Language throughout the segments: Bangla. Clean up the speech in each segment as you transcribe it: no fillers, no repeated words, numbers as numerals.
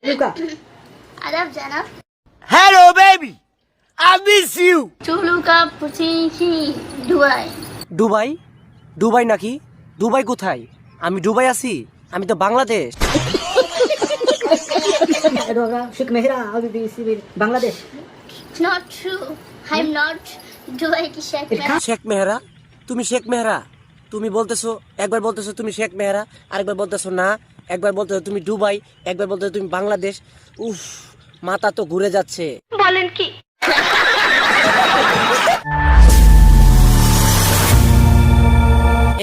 Luca. Adab Janab. Hello, baby. I miss you. Chuluka Putinki Dubai. Dubai Dubai নাকি? দুবাই কোথায়? আমি দুবাই আছি, আমি তো Bangladesh. Adoga Sheikh Mehra Habibi Sibir Bangladesh. It's not true. I'm not Dubai ki Sheikh Mehra. Sheikh Mehra? তুমি শেখ মেহরা? তুমি বলতেছো, একবার বলতেছো তুমি শেখ মেহরা, আরেকবার বলতেছো না, একবার বলতেছো তুমি দুবাই, একবার বলতেছো তুমি বাংলাদেশ। উফ, মাথা তো ঘুরে যাচ্ছে। বলেন কি?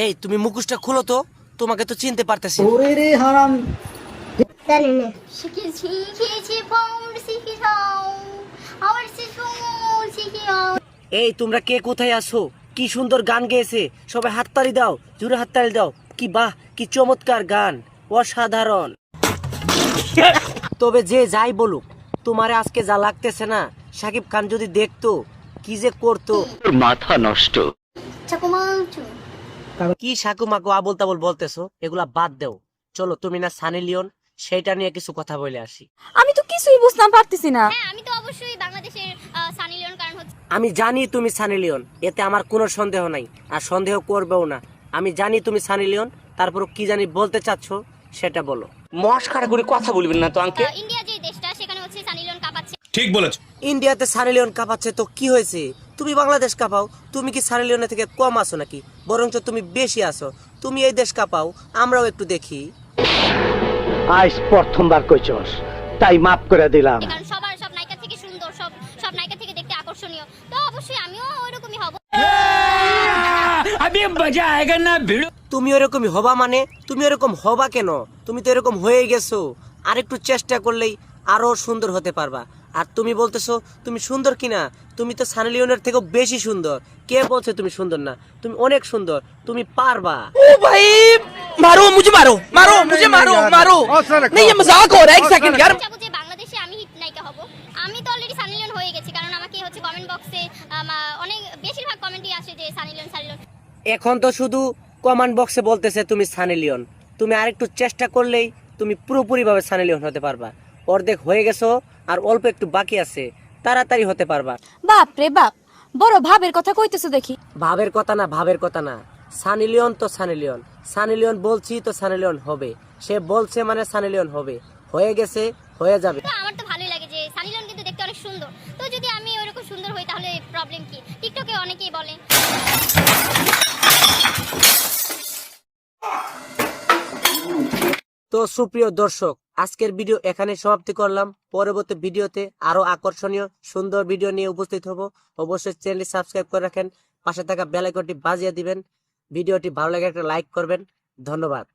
এই তুমি মুখোশটা খুলো তো, তোমাকে তো চিনতে পারতেছি। Ore re haram. এই তোমরা কে কোথায় আছো? কি সুন্দর গান গেয়েছে, সবাই হাততালি দাও, জোরে হাততালি দাও। কি বাহ, কি চমৎকার গান, অসাধারণ। তবে যে যাই বলুক, তোমারে আজকে যা লাগতেছে না, সাকিব খান যদি দেখতো কি যে করতো। মাথা নষ্ট। কি সাকু মাকু আবল তাবল বলতেছো, এগুলা বাদ দাও। চলো তুমি না সানি লিওন, সেটা নিয়ে কিছু কথা বলে আসি। আমি তো কিছুই বুঝতাম পারতেছি না। হ্যাঁ, আমি তো অবশ্যই বাংলাদেশের সানি লিওন, কারণ হচ্ছে আমি জানি তুমি সানি লিওন, এতে আমার কোনো সন্দেহ নাই, আর সন্দেহ করবেও না। আমি জানি তুমি সানি লিওন, তারপর কি জানি বলতে চাচ্ছ সেটা বলো। মস্কারা করে কথা বলবেন না তো আঙ্কেল। ইন্ডিয়া যে দেশটা, সেখানে হচ্ছে সানি লিওন কাঁপাচ্ছে। ঠিক বলেছ। ইন্ডিয়াতে সানি লিওন কাঁপাচ্ছে তো কি হয়েছে? তুমি বাংলাদেশ কাঁপাও, তুমি কি সানি লিওনের থেকে কম আছো নাকি? বরঞ্চ তুমি বেশি আছো। তুমি এই দেশ কাঁপাও, আমরাও একটু দেখি। আজ প্রথমবার কইছস, তাই মাফ করে দিলাম। কারণ সব নায়িকা থেকে সুন্দর, সব নায়িকা থেকে দেখতে আকর্ষণীয়, তো অবশ্যই আমিও ওইরকমই হব। তুমি ওরকমই হবা মানে? তুমি ওরকম হবা কেন? তুমি তো এরকম হয়ে গেছো। আর একটু চেষ্টা করলেই আরো সুন্দর হতে পারবা। আর তুমি বলতেছো তুমি সুন্দর কিনা? তুমি তো সানি লিওনের থেকেও বেশি সুন্দর। কে বলছে তুমি সুন্দর না? তুমি অনেক সুন্দর, তুমি পারবা। যাবো যে বাংলাদেশে আমি হিট নায়িকা হব। আমি তো অলরেডি সানি লিওন হয়ে গেছি, কারণ আমাকে হচ্ছে কমেন্ট বক্সে অনেক বেশিরভাগ কমেন্টই আসে যে সানি লিওন। এখন তো শুধু কমেন্ট বক্সে বলতেছে তুমি সানি লিওন। তুমি আরেকটু চেষ্টা করলেই তুমি পুরোপুরি ভাবে সানি লিওন হতে পারবা। অর্ধেক হয়ে গেছো, আর অল্প একটু বাকি আছে, তাড়াতাড়ি হতে পারবা। বাপ রে বাপ, বড় ভাবের কথা কইতেছো দেখি। ভাবের কথা না, ভাবের কথা না। সানি লিওন তো সানি লিওন, সানি লিওন বলছি তো সানি লিওন হবে। সে বলছে মানে সানি লিওন হবে। হয়ে গেছে, হয়ে যাবে। আমার তো ভালোই লাগে যে সানি লিওন কিন্তু দেখতে অনেক সুন্দর, তো যদি আমি ওরকম সুন্দর হই তাহলে প্রবলেম কি? টিকটকে অনেকেই বলে। তো সুপ্রিয় দর্শক, আজকের ভিডিও এখানে সমাপ্তি করলাম। পরবর্তী ভিডিওতে আরো আকর্ষণীয় সুন্দর ভিডিও নিয়ে উপস্থিত হব। অবশ্যই চ্যানেলটি সাবস্ক্রাইব করে রাখেন, পাশে থাকা বেল আইকনটি বাজিয়ে দিবেন। ভিডিওটি ভালো লাগে একটা লাইক করবেন। ধন্যবাদ।